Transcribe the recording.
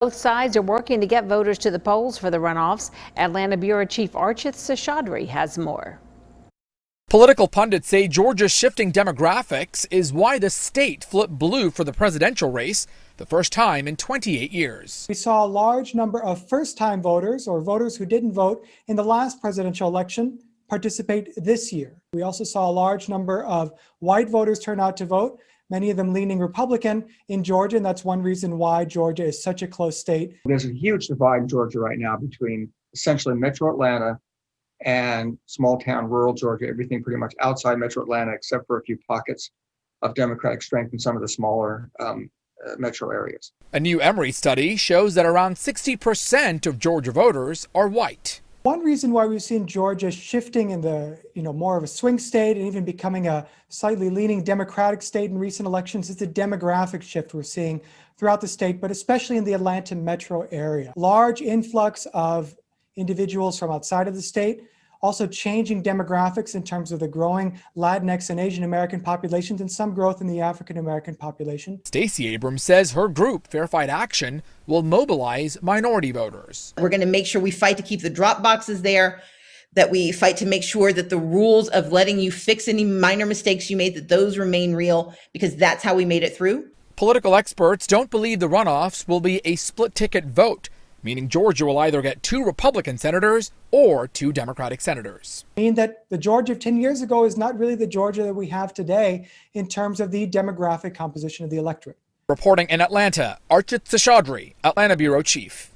Both sides are working to get voters to the polls for the runoffs. Atlanta Bureau Chief Archith Seshadri has more. Political pundits say Georgia's shifting demographics is why the state flipped blue for the presidential race, the first time in 28 years. We saw a large number of first-time voters or voters who didn't vote in the last presidential election participate this year. We also saw a large number of white voters turn out to vote, many of them leaning Republican in Georgia, and that's one reason why Georgia is such a close state. There's a huge divide in Georgia right now between essentially Metro Atlanta and small town rural Georgia, everything pretty much outside Metro Atlanta, except for a few pockets of Democratic strength in some of the smaller metro areas. A new Emory study shows that around 60% of Georgia voters are white. One reason why we've seen Georgia shifting in the, more of a swing state and even becoming a slightly leaning Democratic state in recent elections is the demographic shift we're seeing throughout the state, but especially in the Atlanta metro area. Large influx of individuals from outside of the state, also changing demographics in terms of the growing Latinx and Asian American populations and some growth in the African American population. Stacey Abrams says her group, Fair Fight Action, will mobilize minority voters. We're going to make sure we fight to keep the drop boxes there, that we fight to make sure that the rules of letting you fix any minor mistakes you made, that those remain real, because that's how we made it through. Political experts don't believe the runoffs will be a split ticket vote, meaning Georgia will either get 2 Republican senators or 2 Democratic senators. Mean that the Georgia of 10 years ago is not really the Georgia that we have today in terms of the demographic composition of the electorate. Reporting in Atlanta, Archith Seshadri, Atlanta Bureau Chief.